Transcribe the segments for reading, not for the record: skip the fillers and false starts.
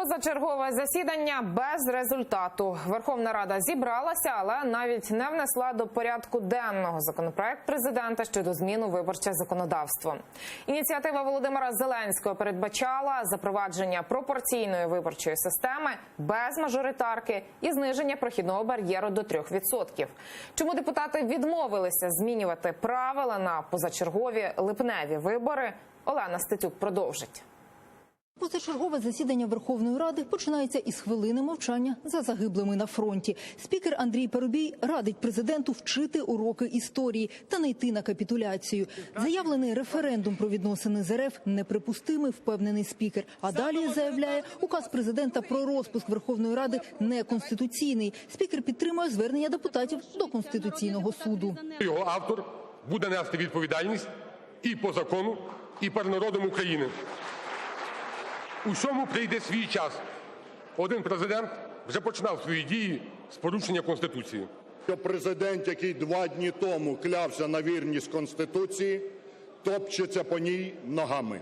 Позачергове засідання без результату. Верховна Рада зібралася, але навіть не внесла до порядку денного законопроект президента щодо змін у виборче законодавство. Ініціатива Володимира Зеленського передбачала запровадження пропорційної виборчої системи без мажоритарки і зниження прохідного бар'єру до 3%. Чому депутати відмовилися змінювати правила на позачергові липневі вибори, Олена Стецюк продовжить. Позачергове засідання Верховної Ради починається із хвилини мовчання за загиблими на фронті. Спікер Андрій Парубій радить президенту вчити уроки історії та не йти на капітуляцію. Заявлений референдум про відносини з РФ неприпустимий, впевнений спікер. А далі заявляє, указ президента про розпуск Верховної Ради неконституційний. Спікер підтримує звернення депутатів до Конституційного суду. Його автор буде нести відповідальність і по закону, і перед народом України. Усьому прийде свій час. Один президент вже починав свої дії з порушення Конституції. Президент, який 2 дні тому клявся на вірність Конституції, топчеться по ній ногами.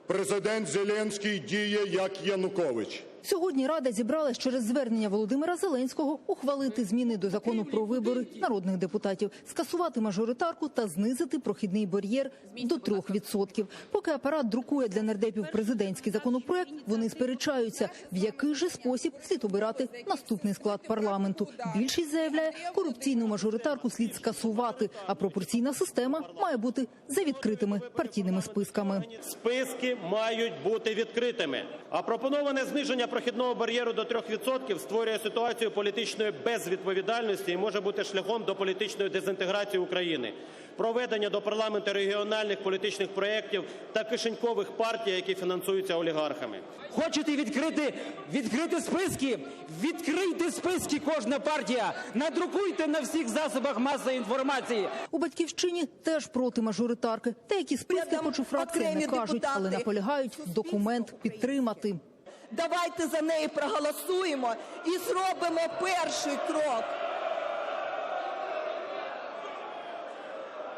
Президент Зеленський діє як Янукович. Сьогодні Рада зібралась через звернення Володимира Зеленського ухвалити зміни до закону про вибори народних депутатів, скасувати мажоритарку та знизити прохідний бар'єр до 3%. Поки апарат друкує для нардепів президентський законопроект, вони сперечаються, в який же спосіб слід обирати наступний склад парламенту. Більшість заявляє, корупційну мажоритарку слід скасувати, а пропорційна система має бути за відкритими партійними списками. Списки мають бути відкритими, а пропоноване зниження прохідного бар'єру до 3% створює ситуацію політичної безвідповідальності і може бути шляхом до політичної дезінтеграції України, проведення до парламенту регіональних політичних проєктів та кишенькових партій, які фінансуються олігархами. Хочете відкрити списки? Відкрийте списки, кожна партія. Надрукуйте на всіх засобах масової інформації. У «Батьківщині» теж проти мажоритарки. Деякі списки, хоч у фракції не кажуть, але наполягають документ підтримати. Давайте за неї проголосуємо і зробимо перший крок.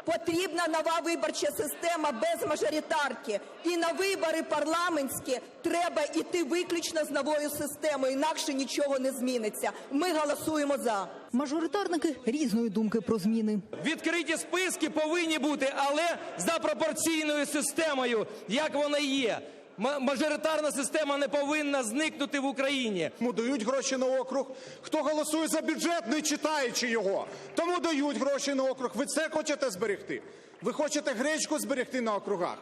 Потрібна нова виборча система без мажоритарки. І на вибори парламентські треба йти виключно з новою системою, інакше нічого не зміниться. Ми голосуємо за. Мажоритарники різної думки про зміни. Відкриті списки повинні бути, але за пропорційною системою, як вона є. Мажоритарна система не повинна зникнути в Україні. Тому дають гроші на округ. Хто голосує за бюджет, не читаючи його, тому дають гроші на округ. Ви це хочете зберегти? Ви хочете гречку зберегти на округах?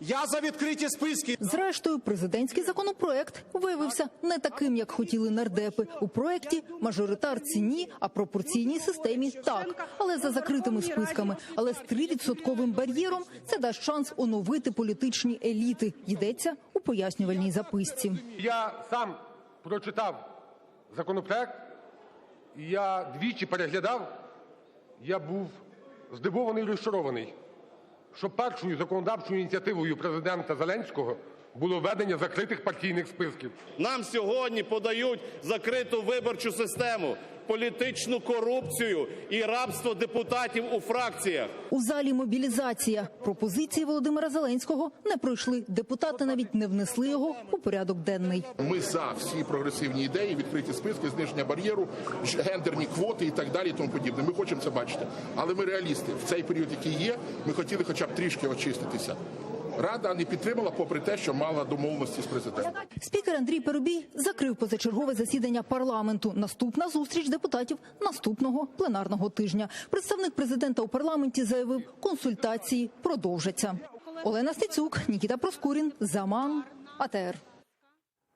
Я за відкриті списки. Зрештою, президентський законопроект виявився не таким, як хотіли нардепи. У проєкті мажоритарці ні, а пропорційній системі так. Але за закритими списками. Але з 3% бар'єром це дасть шанс оновити політичні еліти. Йдеться у пояснювальній записці. Я сам прочитав законопроект, я двічі переглядав, я був здивований і розчарований, що першою законодавчою ініціативою президента Зеленського було введення закритих партійних списків. Нам сьогодні подають закриту виборчу систему, політичну корупцію і рабство депутатів у фракціях. У залі мобілізація. Пропозиції Володимира Зеленського не пройшли. Депутати навіть не внесли його у порядок денний. Ми за всі прогресивні ідеї, відкриті списки, зниження бар'єру, гендерні квоти і так далі і тому подібне. Ми хочемо це бачити. Але ми реалісти. В цей період, який є, ми хотіли хоча б трішки очиститися. Рада не підтримала, попри те, що мала домовленості з президентом. Спікер Андрій Парубій закрив позачергове засідання парламенту. Наступна зустріч депутатів наступного пленарного тижня. Представник президента у парламенті заявив, консультації продовжаться. Олена Стецюк, Нікіта Проскурін, Заман, АТР.